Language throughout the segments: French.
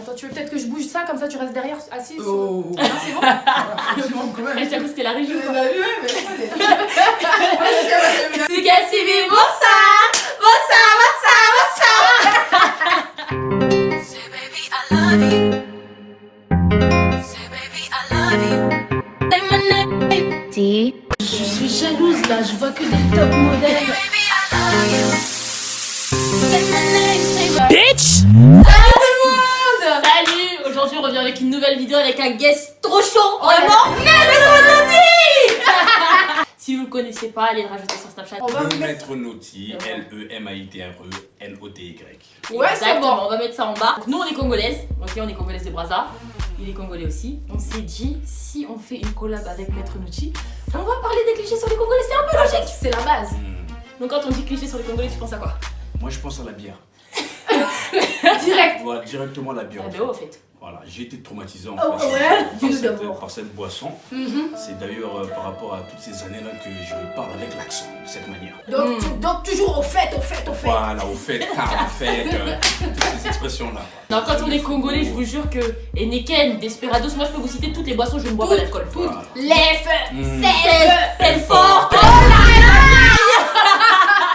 Attends, tu veux peut-être que je bouge ça, comme ça tu restes derrière, assis Oh. Non, c'est bon. Quand même. Je t'avoue, c'était la région. quoi. C'est Cassivi, Bossa. Say baby I love you. Say baby I love you. Say my name. Je suis jalouse là, je vois que des top modèles. Baby I love you. Say my name. Say my Bitch! Salut tout le monde. Salut! Aujourd'hui, on revient avec une nouvelle vidéo avec un guest trop chaud, Ouais. vraiment! Si vous le connaissez pas, allez le rajouter sur Snapchat. On va vous mettre... Maître Naughty, L-E-M-A-I-T-R-E-N-O-T-Y. Ouais, c'est bon, Exactement. on va mettre ça en bas. Donc, nous, on est congolaises, ok, on est congolaises de Brazza. Il est congolais aussi. On s'est dit, si on fait une collab avec Maître Naughty, on va parler des clichés sur les Congolais, c'est un peu logique. C'est la base. Donc, quand on dit clichés sur les Congolais, tu penses à quoi? Moi, je pense à la bière. Direct. Voilà, directement la bière. Ah, en ben, fait. au fait. Voilà, j'ai été traumatisé en Oh, fait ouais. Dis-nous d'abord. par cette boisson. C'est d'ailleurs par rapport à toutes ces années-là que je parle avec l'accent, de cette manière. Donc toujours au fait. Voilà, au fait, car en fait, toutes ces expressions-là. Non, quand on est Congolais, je vous jure que Enneken, Desperados, moi je peux vous citer toutes les boissons, je ne bois pas d'alcool. Voilà. Les feux. Belfort.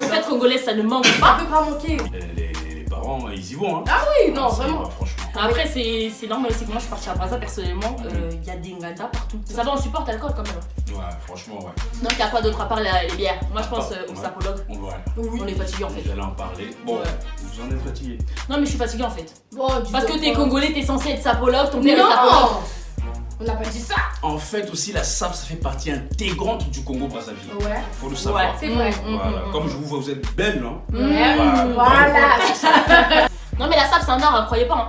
Le fait congolais, ça ne manque Ça pas. peut pas manquer. Les parents, ils y vont. Hein. Ah oui, non, Ça y vraiment. va, franchement. Après, c'est normal aussi que moi je suis partie à Brazza personnellement, il y a des nganda partout. Ça va, on supporte l'alcool quand même. Ouais, franchement, ouais. Donc il y a quoi d'autre à part les bières? Moi je pense au Ouais. sapologue. Voilà. On est fatigué en fait. J'allais en parler. Bon, Ouais. vous en êtes fatigué. Non mais je suis fatiguée en fait. Bon, dis Parce que donc t'es pas. congolais, t'es censé être sapologue, ton père est sapologue. Non. On n'a pas dit ça. En fait, aussi, la SAP, ça fait partie intégrante du Congo-Brazzaville. Ouais. Faut le savoir. C'est vrai. Voilà. Comme je vous vois, vous êtes belle, non? Voilà. Non mais la sable c'est un art, hein, croyez pas. Hein.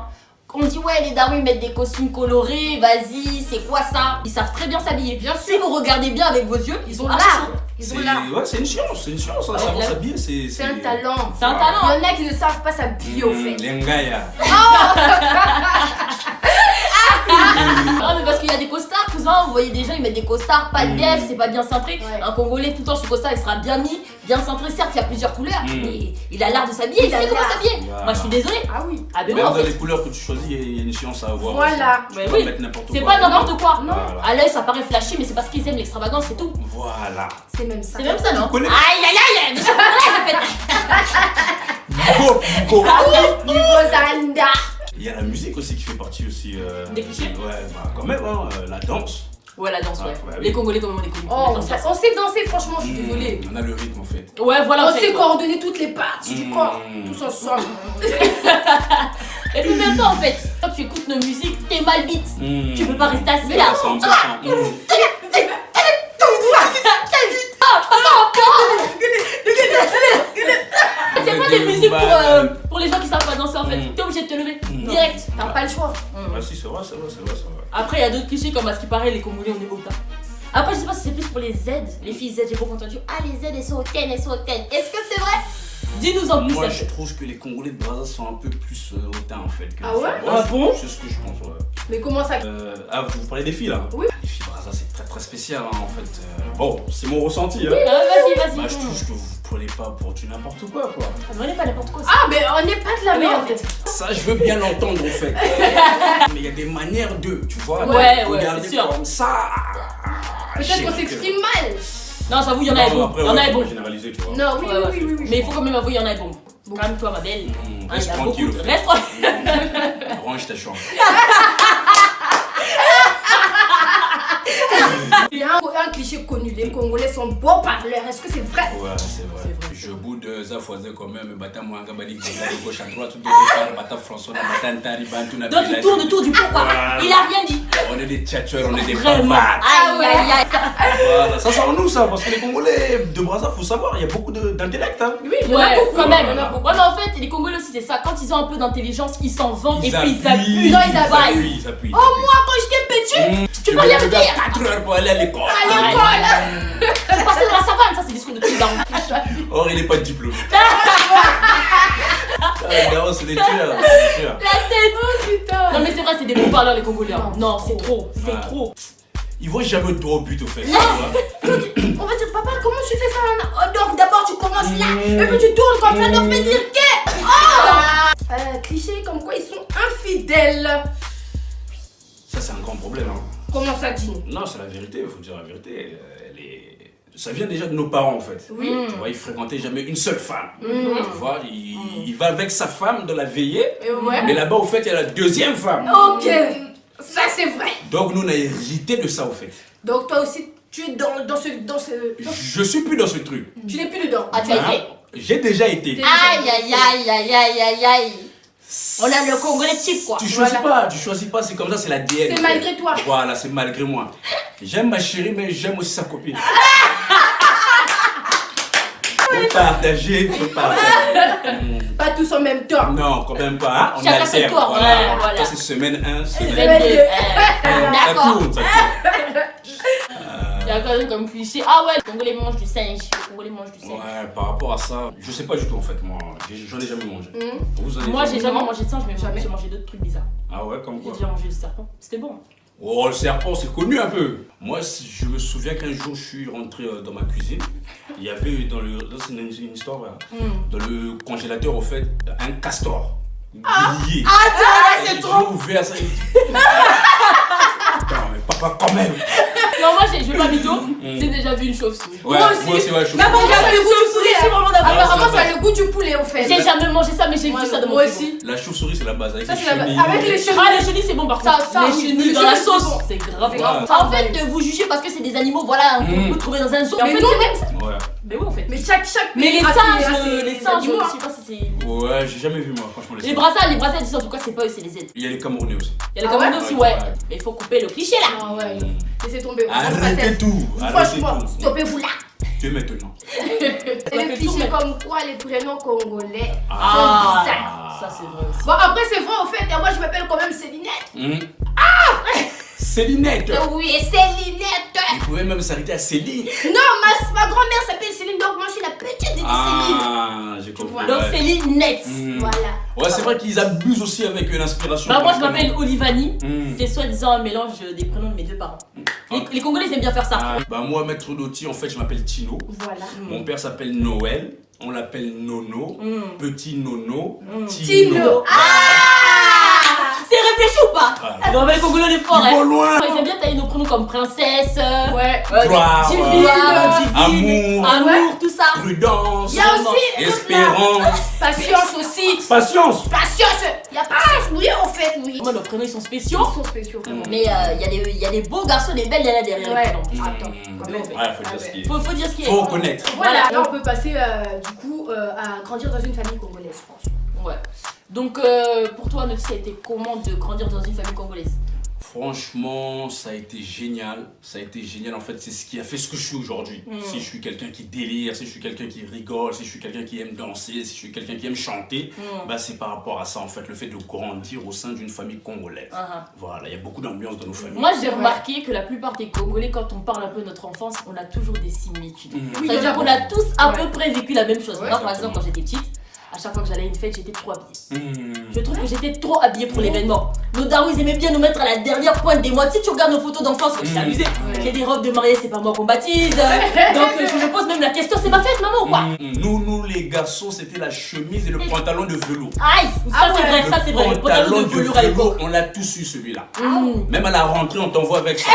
On dit ouais les darons ils mettent des costumes colorés, vas-y, c'est quoi ça? Ils savent très bien s'habiller. Bien sûr. Si vous regardez bien avec vos yeux, ils ont l'art. Ils ont l'art. Ouais, c'est une science, hein, savoir là- s'habiller, C'est un talent. C'est un talent. Il y en a qui ne savent pas s'habiller au fait. Les ngaya. Non mais parce qu'il y a des costards, cousin, vous voyez des gens ils mettent des costards, pas de def, c'est pas bien cintré. Ouais. Un Congolais tout le temps son costard il sera bien mis, bien cintré, certes il y a plusieurs couleurs, Mm. mais il a l'art de s'habiller, il Il a sait comment l'art. s'habiller. Voilà. Moi je suis désolée. Ah oui. Ah ben Même moi en dans fait, les couleurs que tu choisis, il y a une science à avoir. Voilà. Tu Ouais, peux oui. pas mettre n'importe c'est quoi. pas n'importe quoi. Non. Voilà. À l'œil ça paraît flashy mais c'est parce qu'ils aiment l'extravagance, c'est tout. Voilà. C'est même ça. C'est même ça non? Tu connais- Aïe aïe aïe, mais je Niveau. Niveau Zanda. Il y a la musique aussi qui fait partie aussi. Des clichés. Ouais, bah quand même, hein, la danse. Ouais la danse ouais. Ah, ouais, oui. Les Congolais comme on est connus. Oh, on sait danser, franchement, je suis désolée. On a le rythme en fait. Ouais voilà On fait, sait quoi. coordonner toutes les parties du corps, tous ensemble. Et puis même pas en fait, quand tu écoutes nos musiques, t'es mal beat. Tu peux pas rester assis là. 100%. C'est pas des musiques pour les gens qui savent pas danser en fait. T'es obligé de te lever direct. T'as pas le choix. Ah si, c'est vrai, c'est vrai, c'est vrai, c'est vrai. Après, il y a d'autres clichés comme à ce qui paraît, les Congolais on est autant. Après, je sais pas si c'est plus pour les Z, les filles Z, j'ai beaucoup entendu. Ah, les Z elles sont hautaines, elles sont hautaines. Est-ce que c'est vrai? Dis-nous en plus. Moi, un je peu. trouve que les Congolais de Brazza sont un peu plus hautains en fait. Que Ah les ouais? filles. Ah bon? C'est ce que je pense, ouais. Mais comment ça? Vous parlez des filles là? Oui. Les filles Brazza, c'est très très spécial hein, en fait. Bon, c'est mon ressenti. Hein. Vas-y. Bah, je trouve que vous prenez pas pour du n'importe quoi, quoi. On est pas n'importe quoi. Ah, mais on n'est pas de la Mais merde. en fait. Ça, je veux bien l'entendre en fait. Mais il y a des manières de, tu vois. Ouais, de ouais, regarder c'est sûr. comme ça. Peut-être qu'on s'exprime mal. Non, j'avoue, il y en a des bons. Après, Il y en a des faut bons. pas généraliser, tu vois. Non, oui. Mais il faut quand même avouer, il y en a des bons. Calme-toi, ma belle. Reste Il y a tranquille. beaucoup de- Reste tranquille. Range ta chambre. Il y a un cliché connu, les Congolais sont beaux parleurs. Est-ce que c'est vrai? Ouais, c'est vrai. Je boude Zafoise quand même, Bata Mwanga Balik, de gauche à droite, tout de Bata François, Bata Ntari, Bantu, Donc il tourne autour du pot, quoi. Il a rien dit. On est des tchatcheurs, on est des Vraiment. bavards. Aïe. Voilà, ça sort en nous ça, parce que les Congolais de Brazza, faut savoir, il y a beaucoup d'intellect. Hein. Oui, il y en a Ouais, beaucoup. quand même. Il y en a beaucoup. Ouais, mais en fait, les Congolais aussi, c'est ça. Quand ils ont un peu d'intelligence, ils s'en vantent et puis ils appuient. Non, ils appuient. Ils appuient. Oh, moi, quand j'étais petit, Tu peux rien me dire. 4 heures pour aller à l'école. à l'école. C'est passé dans la savane, ça c'est discours de petit daron. Or, il est pas de diplôme. Daron, c'est des tueurs. La tête. Oh, putain. Non mais c'est vrai, c'est des bons parleurs les Congolais. hein. Non, Non, c'est trop, c'est Ouais. trop. ils vont jamais droit au but au fait. Non. On va dire, papa, comment tu fais ça? Oh, donc d'abord tu commences là, et puis tu tournes comme ça, donc fais dire que. Oh cliché comme quoi ils sont infidèles. Ça c'est un grand problème. Hein. Comment ça, Dino? Non, c'est la vérité, il faut dire la vérité. Ça vient déjà de nos parents en fait. Oui. Tu vois, ils fréquentaient jamais une seule femme. Tu vois, il va avec sa femme de la veillée, Ouais. mais là-bas au fait il y a la deuxième femme. Ok, ça c'est vrai. Donc nous on a hérité de ça au fait. Donc toi aussi tu es dans ce. Je suis plus dans ce truc. Tu n'es plus dedans. Ah, tu as Hein? été. J'ai déjà été. Aïe, aïe, aïe, aïe, aïe, aïe, aïe. On a le Congolais type, quoi. Tu choisis pas, c'est comme ça, c'est la DN. C'est malgré toi. Voilà, c'est malgré moi. J'aime ma chérie, mais j'aime aussi sa copine. Faut partager. Pas tous en même temps. Non, quand même pas. Hein? On Chacun alterne, ses tours, ouais, voilà. Ça, c'est semaine 1, semaine 2. Semaine deux. Ça D'accord. tourne, ça tourne. Il y a quoi comme cliché? Ah ouais, les Congolais mangent du singe. Les Congolais mangent du singe. Ouais, par rapport à ça, je sais pas du tout en fait, moi. J'en ai jamais mangé. Vous en avez Moi, déjà j'ai jamais mangé de singe, mais j'ai mangé d'autres trucs bizarres. Ah ouais, comme J'ai quoi? déjà mangé du serpent. C'était bon. Oh, le serpent, c'est connu un peu. Moi, je me souviens qu'un jour, je suis rentré dans ma cuisine. Il y avait dans le. Là, c'est une histoire, là. Dans le congélateur, au fait, un castor. Grillé. c'est Et trop. J'ai ouvert ça. Putain, mais papa, quand même. Non, moi, je vais pas mytho. J'ai déjà vu une chauve-souris. Ouais, moi aussi, ouais, je suis. Mais bon, J'ai jamais vu une chauve-souris, je suis vraiment d'accord. apparemment ça a le goût du poulet au fait. J'ai jamais mangé ça, mais j'ai vu ça dans mon Moi frigo. aussi. La chauve-souris, c'est la base. Avec Ça, les c'est la base. chenilles. Avec les chenilles. Ah, les chenilles, c'est bon par contre. Ça, les oui. chenilles Les dans la chenilles, sauce, c'est bon. c'est grave. C'est grave. grave. En fait, vous jugez parce que c'est des animaux, voilà, qu'on peut trouver dans un zoo. Mais En fait, nous, c'est même ça. Ouais. Mais oui, en fait. Mais chaque Mais pays les a singes, ses les singes, animaux, je sais pas si c'est. Ouais, j'ai jamais vu, moi, franchement. Les brassards, ils disent en tout cas, c'est pas eux, c'est les aides. Il y a les Camerounais aussi. Il y a les Ah ouais? Camerounais aussi, Ouais, ouais. ouais. Mais il faut couper le cliché là. Ah ouais, laissez tomber. Arrêtez tout. Franchement, Arrêtez tout. stoppez-vous là. Que maintenant. Et le cliché comme quoi les prénoms congolais Ah, sont bizarres. ça c'est vrai aussi. Bon, après, c'est vrai, au fait, et moi je m'appelle quand même Célinette. Célinette. Oui, Célinette. Il pouvait même s'arrêter à Céline. Non, ma grand-mère s'appelle Céline, donc moi je suis la petite de Céline. Ah, j'ai compris. Donc ouais. c'est Linette. Voilà. Ouais, c'est vrai qu'ils abusent aussi avec l'inspiration. Bah moi je m'appelle Olivani, Mm. c'est soi-disant un mélange des prénoms de mes deux parents. Les Congolais ils aiment bien faire ça. Ah, bah moi, maître Loti, en fait, je m'appelle Tino. Voilà. Mon père s'appelle Noël. On l'appelle Nono. Petit Nono. Tino. C'est réfléchi ou pas? Voilà. Non mais les Congolais on est forts Ils vont hein. loin. Ils aiment bien tailler nos prénoms comme princesse, Ouais. Gloire, divine, divine, amour, amour, tout ça. prudence, Il y a aussi espérance, patience aussi. patience. Patience. Il y a patience, oui, en fait, oui. Moi nos prénoms ils sont spéciaux. Ils sont spéciaux, vraiment. Mais il y a des beaux garçons, des belles nanas derrière Ouais. les prénoms. Attends, quand même. Ouais, faut dire ce qui est. Faut dire ce qui est. Faut reconnaître. Voilà, là on peut passer du coup à grandir dans une famille congolaise, je pense. Ouais. Donc pour toi, Noti, ça a été comment de grandir dans une famille congolaise? Franchement, ça a été génial. Ça a été génial. En fait, c'est ce qui a fait ce que je suis aujourd'hui. Si je suis quelqu'un qui délire, si je suis quelqu'un qui rigole, si je suis quelqu'un qui aime danser, si je suis quelqu'un qui aime chanter, bah c'est par rapport à ça en fait, le fait de grandir au sein d'une famille congolaise. Voilà, il y a beaucoup d'ambiance dans nos familles. Moi, j'ai remarqué que la plupart des Congolais, quand on parle un peu de notre enfance, on a toujours des similitudes. Oui, C'est-à-dire qu'on a tous à peu près vécu la même chose. Ouais, Moi, par exemple, quand j'étais petite, à chaque fois que j'allais à une fête, j'étais trop habillée. Mmh. Je trouve que j'étais trop habillée pour l'événement. Nos darons, ils aimaient bien nous mettre à la dernière pointe des mois. Si tu regardes nos photos d'enfance, je suis amusée. J'ai des robes de mariée, c'est pas moi qu'on baptise. Donc, je me pose même la question, c'est ma fête, maman ou quoi? Nous, les garçons, c'était la chemise et le pantalon de velours. Aïe, ça c'est vrai, ça c'est vrai. Le pantalon de velours à l'époque. on l'a tous eu celui-là. Même à la rentrée, on t'envoie avec ça.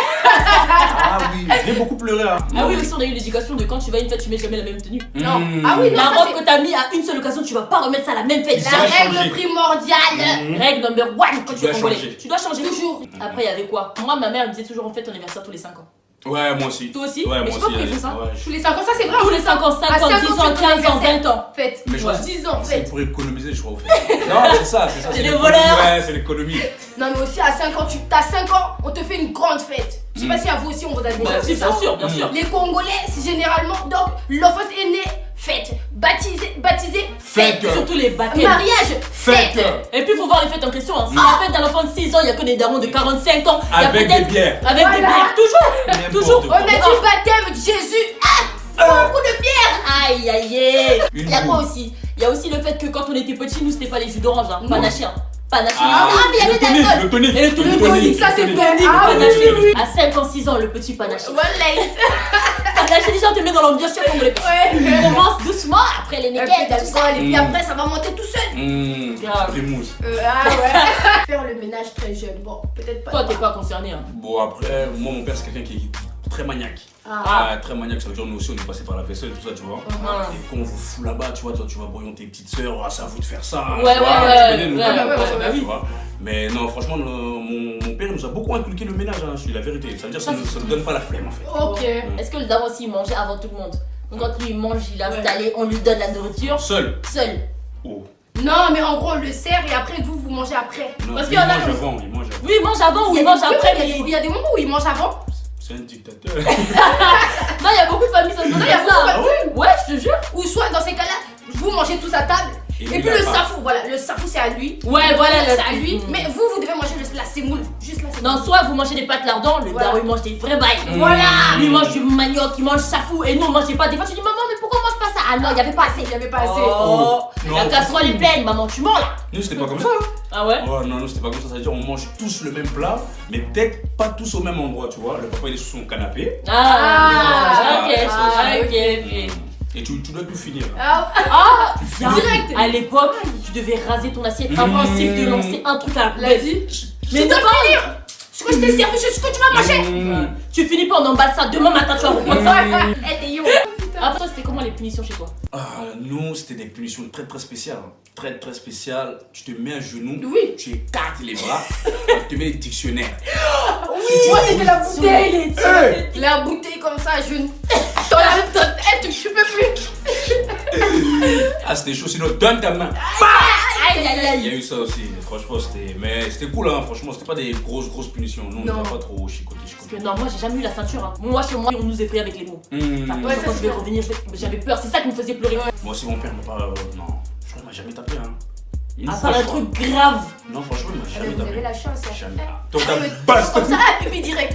Ah oui, j'ai beaucoup pleuré. Hein. Ah oui, aussi on a eu l'éducation de quand tu vas à une fête, tu mets jamais la même tenue. Non. Ah oui, non, La ça, robe c'est que t'as mis à une seule occasion, tu vas pas remettre ça à la même fête. Ça la va règle changer. primordiale. Règle number one quand tu es dois congolais. changer. Tu dois changer toujours. Après, il y avait quoi? Moi, ma mère me disait toujours on fête ton anniversaire tous les 5 ans. Ouais, moi aussi. Toi aussi? Ouais, Mais moi je sais pas aussi. pourquoi ils font ça. Ouais, Tous les 5 ans, ça c'est vrai. Tous les 5 ans, 5 À ans, 5 ans, 10 tu ans, fais ton 15 ans, anniversaire. 20 ans. Fête. Mais je Ouais. pense 10 ans, c'est fête. pour économiser, je crois. Au fait. Non, c'est ça. C'est des l'économie. voleurs. Ouais, c'est l'économie. Non, mais aussi à 5 ans, t'as 5 ans, on te fait une grande fête. Je sais pas si à vous aussi on vous a déjà Bah, fait si, ça. bien sûr, bien sûr. Les Congolais, c'est généralement, donc l'enfant est né, fête. Baptisé, fête. Fête. Surtout les baptêmes. Mariage, fête. Et puis, il faut voir les fêtes en question. Hein. Si la fête d'un enfant de 6 ans, il n'y a que des darons de 45 ans. Il y a Avec peut-être- des bières. Avec des Voilà. bières, toujours. N'importe Toujours. quoi. On a dit baptême de Jésus. Beaucoup de bière. Aïe, aïe, aïe. Une Il y a quoi boule. aussi? Il y a aussi le fait que quand on était petits, nous, c'était pas les jus d'orange, hein, pas Non. nachi. Hein. Panache. Ah, mais il y avait de l'alcool. le tonic. Et le tonic Le aussi, ça c'est tonic. tonic. Ah oui, Panache. oui, oui. À 56 ans, le petit panache. Voilà. Panache, déjà, on te met dans l'ambiance, tu vois, congolais. Ouais. On commence doucement, après les Un néquettes, peu tout ça. d'alcool, et puis après ça va monter tout seul. Grave. Primousse. Ah ouais. Faire le ménage très jeune, bon, peut-être pas. Toi, t'es pas concerné. Hein. Bon, après, moi, mon père, c'est quelqu'un qui est très maniaque. Ah. Très maniaque, ça veut dire nous aussi, on est passé par la vaisselle et tout ça, tu vois. Et quand on vous fout là-bas, tu vois, toi, tu vas brouillon tes petites sœurs, ah, c'est à vous de faire ça. Ouais, tu vois, ouais, tu connais, nous, ouais, voilà, ouais, quoi, ouais, ça, ouais, tu vois. Mais non, franchement, mon père, il nous a beaucoup inculqué le ménage, hein, je dis la vérité. Ça veut dire que ça ne donne pas la flemme, en fait. Ok. Est-ce que le daron aussi il mangeait avant tout le monde? Donc quand lui il mange, il est installé, on lui donne la nourriture. Seul. Seul. Oh. Non, mais en gros, on le sert et après, vous mangez après. Non, Parce il qu'il y en a mange comme- avant, il mange avant. Oui, il mange avant ou il y a mange des- après. il y a des- il y a des moments où il mange avant. C'est un dictateur. Non, il y a beaucoup de familles ça se passe Non, il y a comme ça. beaucoup de- Ouais, je te jure. Ou soit dans ces cas-là, vous mangez tous à table. Et Et lui, puis il a le pas. safou, voilà, le safou c'est à lui. Ouais, voilà, C'est à lui. Mm. Mais vous devez manger la semoule. Juste la semoule. Non, soit vous mangez des pâtes lardons, le Voilà. daron il mange des vrais bails. Voilà. Lui il mange du manioc, il mange safou et nous on mange pas. Des fois tu dis maman, mais pourquoi on mange pas ça? Ah non, il y avait pas assez. Il n'y avait pas assez. Oh, Non. la casserole est pleine, maman, tu mens là. Nous, c'était pas comme ça. Hein. Ah ouais? Oh non, non, c'était pas comme ça. Ça veut dire on mange tous le même plat, mais peut-être pas tous au même endroit, tu vois. Le papa, il est sur son canapé. Ah, ok, ça, ok, ok. Et tu dois tout finir. Ah, Ah, Direct. à l'époque, tu devais raser ton assiette avant aussi de lancer un truc à la la poubelle. vie. Mais Tu dois non, finir. Ce que je t'ai servi, c'est ce que tu vas manger. tu finis pas, on emballe ça. Demain matin, tu vas reprendre ça. Eh, t'es yo. Après, toi, c'était comment les punitions chez toi? Ah, nous, c'était des punitions très très spéciales. Très très spéciales. Tu te mets à genoux, Oui. tu écartes les bras, tu te mets les dictionnaires. Moi, c'était la bouteille. Hey. La bouteille comme ça, je ne. Tu peux plus. Ah, c'était chaud, sinon donne ta main. Aïe, aïe, Il y a aïe. eu ça aussi, franchement, c'était. Mais c'était cool, hein, franchement, c'était pas des grosses punitions. Nous, on Non. n'a pas trop chicoté. Non, moi, j'ai jamais eu la ceinture. Hein. Moi, chez moi, on nous effrayait avec les mots. Enfin, Ouais, quand ça, je vais c'est revenir, j'avais peur. C'est ça qui me faisait pleurer. Moi aussi, mon père m'a pas. Non, je crois qu'il m'a jamais tapé, hein. Une À fois, part un je crois. truc grave. Non, franchement, il m'a Ah, jamais mais vous tapé. avez la chance. Hein. Jamais. Ah, Donc, mais t'as basse. comme ça, pipi direct.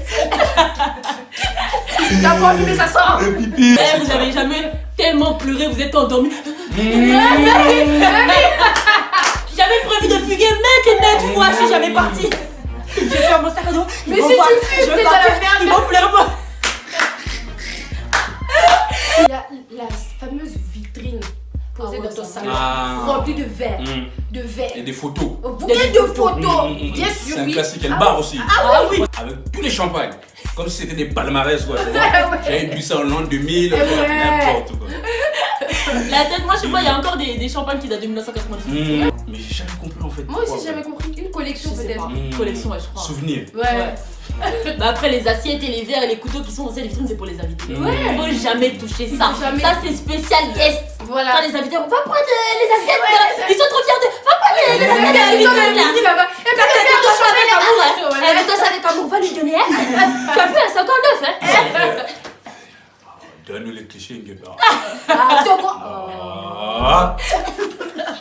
T'as pas envie, mais ça sort. Le pipi. Eh, vous avez jamais tellement pleuré, vous êtes endormi. J'avais prévu de fuguer maintes fois si j'avais parti. J'ai fait mon sac à dos. Mais si tu fugues, je vais t'es dans partir. la merde. Ils vont pleurer moi. Il y a la fameuse vitrine posée Ah ouais, dans ton ça. salon, Ah. remplie de verres. De Et verres. des photos. Bouquet de photos. Bien sûr, C'est un oui. classique, elle barre aussi. Ah oui. Avec tous les champagnes. Comme si c'était des palmarès, quoi. Tu vois. Ouais. J'avais bu ça en l'an 2000, Ouais. n'importe quoi. La tête, moi je sais pas, il y a encore des champagnes qui datent de 1998. Mais j'ai jamais compris en fait. Moi aussi, pourquoi, j'ai jamais compris. Une collection Je sais peut-être. pas. Collection, ouais, je crois. Souvenir. Ouais. Bah après les assiettes et les verres et les couteaux qui sont dans cette vitrine c'est pour les invités. Ouais. Faut jamais toucher ça. Faut jamais. Ça c'est spécial guest. Voilà. Quand les invités vont pas prendre les assiettes, Ouais, ils sont trop fiers de. Va prendre les assiettes. Ils ont la là-bas. Et puis, Elle le touche avec amour, hein. Voilà. Elle touche avec amour, va lui donner elle. Tu as vu, elle est encore neuf, hein. Donne-nous les clichés, Guépard. Attends, quoi. Ah.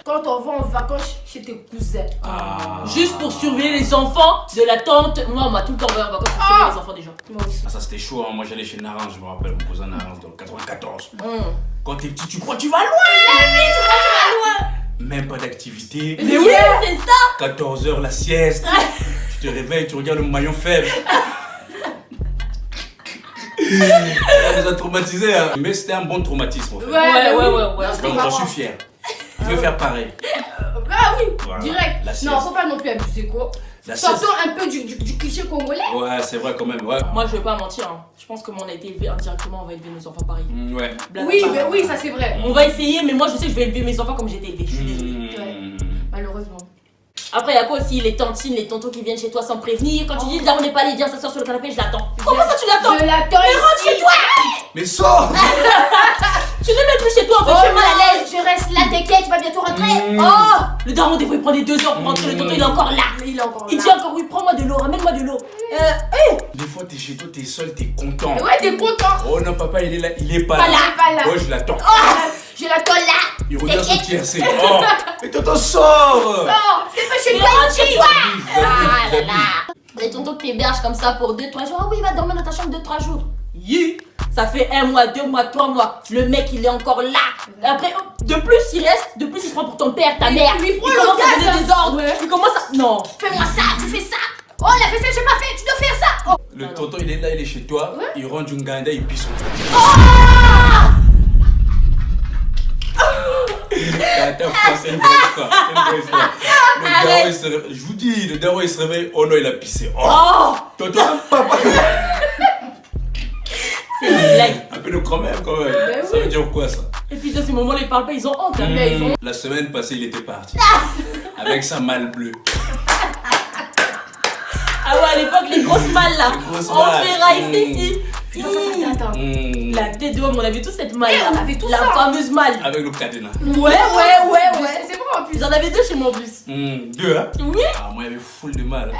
Quand on va en vacances chez tes cousins. Juste pour surveiller les enfants de la tante. Moi, on m'a tout le temps envoyé en vacances pour surveiller les enfants des gens. Moi aussi. Ah, ça c'était chaud, hein. Moi j'allais chez Narins, je me rappelle, mon cousin Narins dans le 94. Quand t'es petit, tu crois que tu vas loin. Même pas d'activité. Mais oui, c'est ça. 14h la sieste. Tu te réveilles, tu regardes le maillon faible. Ça nous a traumatisés, hein. Mais c'était un bon traumatisme en fait. Ouais. C'était Donc j'en marrant. suis fier. Je veux faire pareil. Ah oui, Voilà. direct. La Non, sieste. faut pas non plus abuser quoi. La Sortons sieste. un peu du cliché congolais. Ouais, c'est vrai quand même, ouais. Moi, je vais pas mentir. Hein. Je pense que moi, on a été élevé indirectement, on va élever nos enfants pareil. Ouais. Blague Oui, à part. mais oui, ça c'est vrai. On va essayer, mais moi, je sais que je vais élever mes enfants comme j'ai été élevée. Je suis désolée. Malheureusement. Après, il y a quoi aussi les tantines, les tontons qui viennent chez toi sans prévenir. Quand tu dis, là, on n'est pas allé, viens s'asseoir sur le canapé, je l'attends. Comment ça, tu l'attends? Je l'attends ici. Chez toi. Mais sors. Tu ne mets plus chez toi, en fait, Oh je suis mal à l'aise. non, je reste là, t'inquiète, tu vas bientôt rentrer. Oh, le daron, des fois, il prend des 2 heures pour rentrer. Le tonton, il est encore là. Il est encore Il là. dit encore, oui, prends-moi de l'eau, ramène-moi de l'eau. Des fois t'es chez toi, t'es seul, t'es content. Ouais, t'es content. Oh non, papa il est là, il est pas Pas là. là. Pas là. Ouais, je l'attends. Je l'attends là. Il regarde son tiercé. Oh, mais tonton sors. Non, c'est pas chez Mais toi rentre ici. chez toi. Ah là là. Les tontons que t'héberges comme ça pour 2-3 jours. Ah oui, va dormir dans ta chambre 2-3 jours. Ça fait 1 mois, 2 mois, 3 mois. Le mec, il est encore là. Après, de plus, il reste. De plus, il se prend pour ton père, ta mère. lui Il prend le commence à gaz. donner des ordres. Il commence à... Non. Fais-moi ça, tu fais ça. Oh, la vaisselle, j'ai pas fait, tu dois faire ça. Oh. Le tonton, il est là, il est chez toi. Il rentre du Nganda, il pisse son Attends, c'est une vraie histoire. C'est une vraie histoire. Le daron, il se réveille. Je vous dis, le daron, il se réveille. Oh non, il a pissé. Oh, tonton, papa. C'est une blague. Un peu de quand même. Ça veut dire quoi, ça? Et puis, dans ces moments-là, ils parlent pas, ils ont honte. Mais ils ont... La semaine passée, il était parti. Avec sa malle bleue. Ah ouais, à l'époque, les grosses malles là. Les grosses On malles. ferraille ici. Putain, ça date. La tête de homme, on avait tous cette malle là. on avait tous la ça. fameuse malle. Avec le cadenas. Ouais. C'est vrai en plus. Ils en avaient 2 chez moi en plus. 2, hein? Oui. Ah, moi, il y avait full de mal.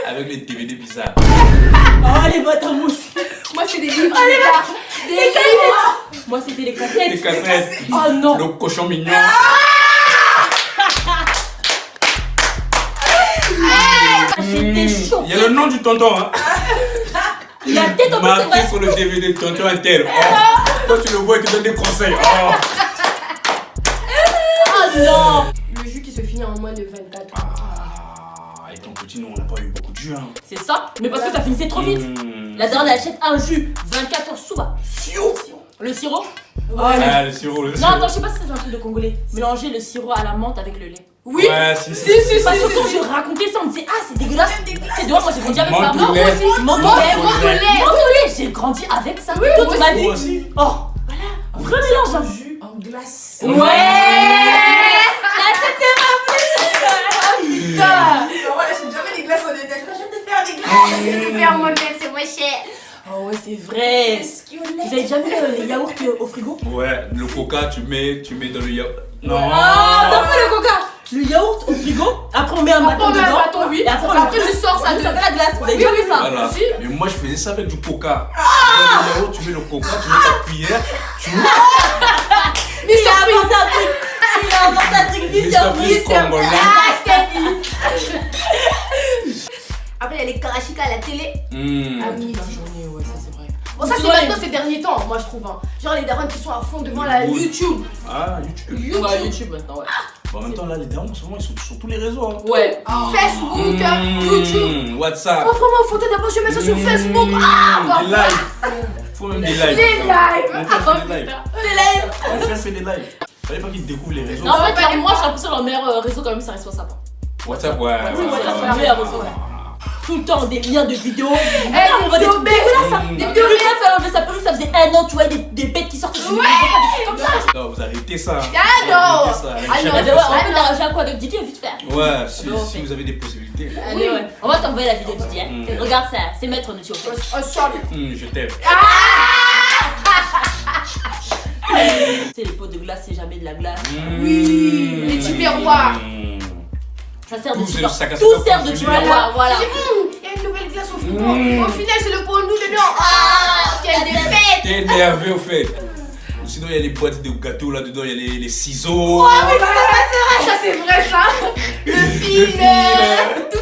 Avec les DVD bizarres. Oh, les bâtards, moi aussi. Moi, c'est des livres. Des livres. Moi, c'était les cassettes. Les cassettes. Oh non. Le cochon mignon. J'étais choquée. Il y a le nom du tonton, hein? Il y a tête en plus, c'est Marqué vrai. sur le DVD de tonton Intel. Oh. Quand tu le vois, il te donne des conseils. Oh. Oh non. Le jus qui se finit en moins de 24 heures. Ah, et ton petit, nous, on n'a pas eu beaucoup de jus, hein? C'est ça. Mais parce que ça finissait trop vite. La dernière, elle achète un jus 24 heures sous bas. Le sirop. Ah, le sirop, le Non, sirop. attends, je sais pas si c'est un truc de congolais. Mélanger le sirop à la menthe avec le lait. Oui. Ouais, si. Parce que quand je racontais ça, on me disait ah c'est dégueulasse. C'est dehors, moi j'ai grandi avec ça. Menthe Non, au moi lait. aussi. Menthe au Menthe lait. au Menthe au lait. lait. Menthe au lait. J'ai grandi avec ça toute ma vie. Moi aussi. Oh, voilà. Vrai mélange. Hein. Jus en glace. Ouais. Putain. Ouais, j'ai jamais des glaces en détail. Quand je vais te faire des glaces. Je vais faire moi-même, c'est moins cher. Oh ouais, c'est vrai. Vous avez déjà mis les yaourts au frigo? Ouais, le coca, tu mets dans le yaourt. Non. Ah, non, pas le coca. Le yaourt au frigo. Après on met un bâton on met un dedans. bâton, oui. Et après Tu sors ça. ça fait la glace. Vous avez déjà vu ça? Voilà. Si. Mais moi, je faisais ça avec du coca. Dans le yaourt, tu mets le coca, tu mets ta cuillère, tu Mais il a inventé un truc. Il a inventé un truc vite. Mr. Freeze congolais. Après, il y a les karachika à la télé. Mmh. À midi. Ouais, ça c'est vrai. Bon, ça, c'est maintenant ces derniers temps, moi je trouve. Hein. Genre les darons qui sont à fond devant la Oui. YouTube. Ah, YouTube. Ouais, YouTube maintenant, ouais. Bon, en même temps, là, les darons, en ce moment, ils sont sur tous les réseaux. Hein. Ouais. Facebook, YouTube. WhatsApp. Oh, prends-moi une photo d'abord, je mets ça sur Facebook. Ah, Des lives. Faut même des lives. les lives. Mon père fait des lives. Des lives. Mon père fait des lives. Fallait pas qu'ils découvrent les réseaux. Non, en fait, moi j'ai l'impression que leur meilleur réseau, quand même, ça reste WhatsApp. WhatsApp, ouais. Oui, WhatsApp, c'est le meilleur réseau, ouais. Tout le temps, des liens de vidéos. Eh, on voit des vidéos trucs dégueulasses, hein. Mm. Des vidéos dégueulasses, elle a enlevé sa pelouse, ça faisait 1 an, tu vois, des bêtes qui sortent. Ouais. Des trucs comme ça. Non, vous arrêtez ça. Ah non. Vous arrêtez ça. Ah non, Jamais Ouais, fait ouais, ça. on peut t'arranger à quoi avec Didier, vite faire. Ouais, Ah bon, si ok. vous avez des possibilités. Allez, ouais. On va t'envoyer la vidéo de Didier. Mm. Regarde ça, c'est maître Nutio. Oh, sorry. Je t'aime. Tu sais, les pots de glace, c'est jamais de la glace. Oui. Les tupperwares. Ça sert de Tout, c'est tupperware. le sac à Tout sac sert à de sac. tupperware, voilà. Il y a une nouvelle glace au frigo. Au final, c'est le pot nous dedans. Ah, quelle défaite. T'es énervé au fait. Ou sinon, il y a les boîtes de gâteaux là-dedans, il y a les ciseaux. Ça, c'est vrai, ça. Le fil. Tout.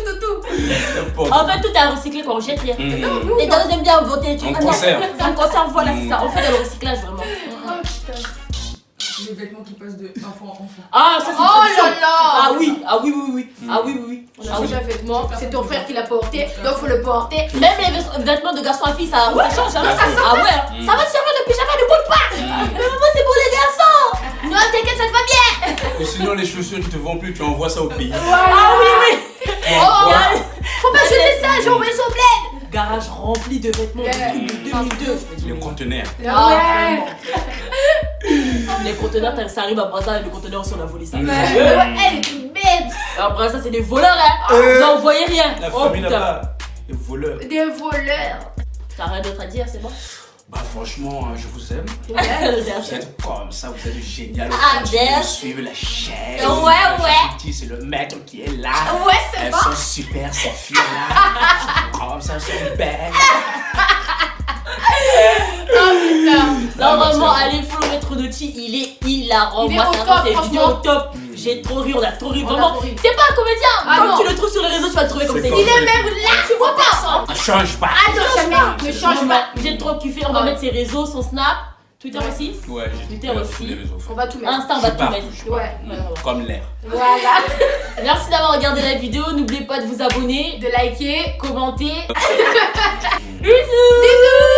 N'importe. En fait, tout est recyclé quand on jette rien. Mm. Les dames aiment bien inventer des trucs. On Ah non, conserve. On conserve, voilà, c'est ça. On fait le recyclage vraiment. Oh, putain. Les vêtements qui passent de enfant en enfant. Ah, ça c'est Oh une tradition. là là. Ah oui. Ah oui. On a changé un vêtement, c'est ton frère qui l'a porté, donc faut le porter. Même les vêtements de garçon à fille, ça change. Hein. ça Ah ouais. Ça va te servir de pyjama, ne bouge pas. Mais maman, c'est pour les garçons. Non, t'inquiète, ça te va bien. Ou sinon, les chaussures qui te vendent plus, tu envoies ça au pays. Ah oui. Oh, faut pas jeter ça, j'ai envoyé son bled. Garage rempli de vêtements de 2002. Les conteneurs. Ah, Ouais. vraiment. Les conteneurs, ça arrive à Brazza, le conteneur aussi on a volé ça. Ouais, elle est une bête. Après ça, c'est des voleurs, hein. N'envoyez rien. La Oh famille putain. là-bas, les voleurs. Des voleurs. T'as rien d'autre à dire, c'est bon? Bah franchement, je vous aime. Vous Merci. êtes comme ça, vous êtes génial. Ah, Continuez de merci. suivre la chaîne. Ouais. Je dis, c'est le maître qui est là. Ouais, c'est Elles bon. sont super, ces filles-là. Comme ça, elles sont belles. Oh putain. Non, vraiment, allez follow Maître Noti, il est hilarant. Il est Moi, au ça top, rend ses franchement. vidéos au top. J'ai trop ri, on a trop ri, On a vraiment. trop ri. C'est pas un comédien. Ah Quand non. tu le trouves sur les réseaux, tu vas le trouver comme C'est ça. comme Il est ça. même là, tu vois pas. Ne change pas. Ah non, jamais. Ne change pas. J'ai trop kiffé, on va mettre ses réseaux, son Snap, Twitter aussi. Ouais, j'ai Twitter Twitter aussi. tous les réseaux. On va tout mettre. Insta, on va tout mettre. Ouais. Comme l'air. Voilà. Merci d'avoir regardé la vidéo, n'oubliez pas de vous abonner, De liker. commenter. Mm. Bisous. Bisous.